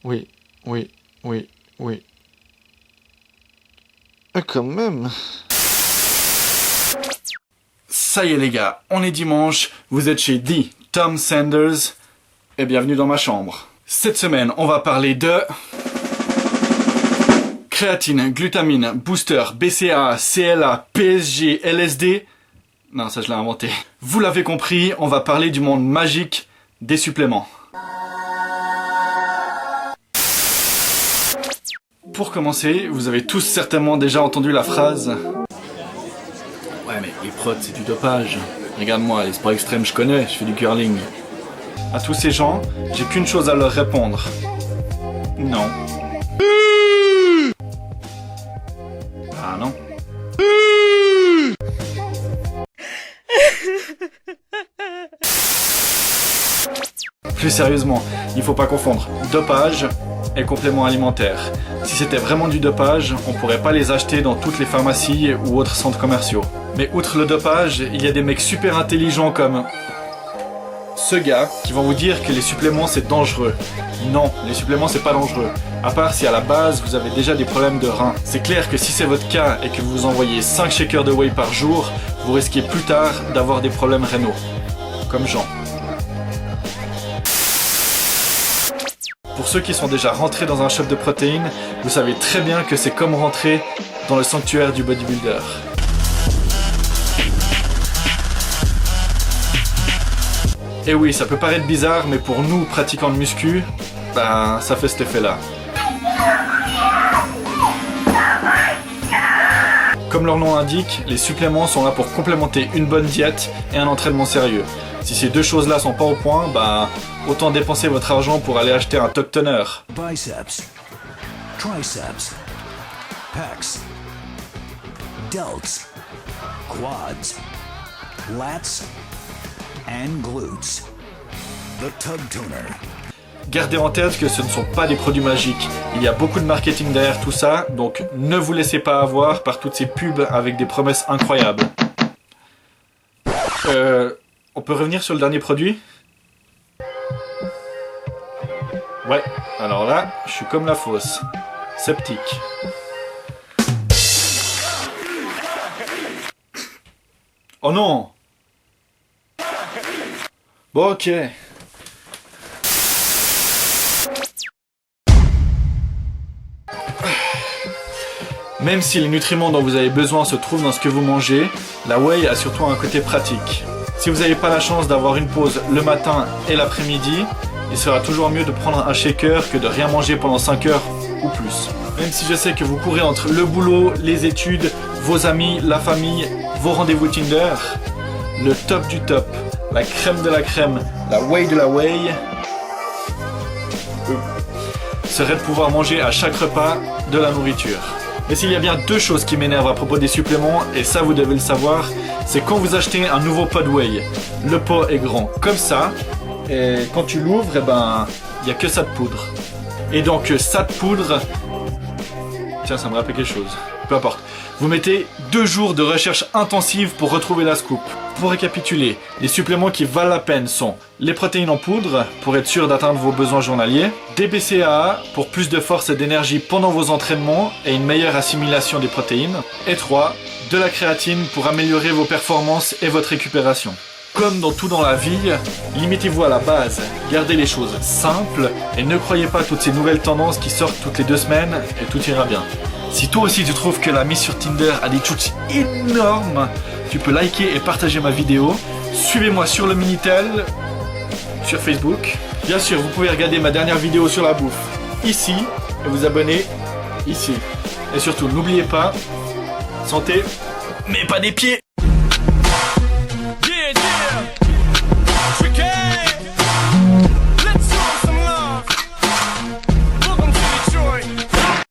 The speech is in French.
Oui, oui, oui, oui. Ah, quand même. Ça y est les gars, on est dimanche, vous êtes chez The Tom Sanders et bienvenue dans ma chambre. Cette semaine, on va parler de créatine, glutamine, booster, BCAA, CLA, PSG, LSD. Non, ça je l'ai inventé. Vous l'avez compris, on va parler du monde magique des suppléments. Pour commencer, vous avez tous certainement déjà entendu la phrase « Ouais mais les prods c'est du dopage. Regarde-moi, les sports extrêmes je connais, je fais du curling. » À tous ces gens, j'ai qu'une chose à leur répondre. Non. Ah non. Plus sérieusement, il faut pas confondre dopage et compléments alimentaires. Si c'était vraiment du dopage, on pourrait pas les acheter dans toutes les pharmacies ou autres centres commerciaux. Mais outre le dopage, il y a des mecs super intelligents comme ce gars qui vont vous dire que les suppléments c'est dangereux. Non, les suppléments c'est pas dangereux. À part si à la base vous avez déjà des problèmes de reins. C'est clair que si c'est votre cas et que vous envoyez 5 shakers de whey par jour, vous risquez plus tard d'avoir des problèmes rénaux. Comme Jean. Pour ceux qui sont déjà rentrés dans un shop de protéines, vous savez très bien que c'est comme rentrer dans le sanctuaire du bodybuilder. Et oui, ça peut paraître bizarre, mais pour nous, pratiquants de muscu, ben, ça fait cet effet-là. Comme leur nom l'indique, les suppléments sont là pour complémenter une bonne diète et un entraînement sérieux. Si ces deux choses-là sont pas au point, bah autant dépenser votre argent pour aller acheter un top toner. Biceps, triceps, pecs, delts, quads, lats, and glutes. The Tub Toner. Gardez en tête que ce ne sont pas des produits magiques. Il y a beaucoup de marketing derrière tout ça, donc ne vous laissez pas avoir par toutes ces pubs avec des promesses incroyables. On peut revenir sur le dernier produit ? Ouais, alors là, je suis comme la fosse. Sceptique. Oh non ! Bon, ok. Même si les nutriments dont vous avez besoin se trouvent dans ce que vous mangez, la whey a surtout un côté pratique. Si vous n'avez pas la chance d'avoir une pause le matin et l'après-midi, il sera toujours mieux de prendre un shaker que de rien manger pendant 5 heures ou plus. Même si je sais que vous courez entre le boulot, les études, vos amis, la famille, vos rendez-vous Tinder, le top du top, la crème de la crème, la whey de la whey, serait de pouvoir manger à chaque repas de la nourriture. Mais s'il y a bien deux choses qui m'énervent à propos des suppléments, et ça vous devez le savoir, c'est quand vous achetez un nouveau pot de whey. Le pot est grand comme ça, et quand tu l'ouvres, eh ben, il n'y a que ça de poudre. Et donc ça de poudre... Tiens, ça me rappelle quelque chose. Peu importe. Vous mettez 2 jours de recherche intensive pour retrouver la scoop. Pour récapituler, les suppléments qui valent la peine sont les protéines en poudre pour être sûr d'atteindre vos besoins journaliers, des BCAA pour plus de force et d'énergie pendant vos entraînements et une meilleure assimilation des protéines, et 3, de la créatine pour améliorer vos performances et votre récupération. Comme dans tout dans la vie, limitez-vous à la base, gardez les choses simples et ne croyez pas à toutes ces nouvelles tendances qui sortent toutes les 2 semaines et tout ira bien. Si toi aussi tu trouves que la mise sur Tinder a des tchouts énormes, tu peux liker et partager ma vidéo. Suivez-moi sur le Minitel, sur Facebook. Bien sûr, vous pouvez regarder ma dernière vidéo sur la bouffe ici et vous abonner ici. Et surtout, n'oubliez pas, santé, mais pas des pieds.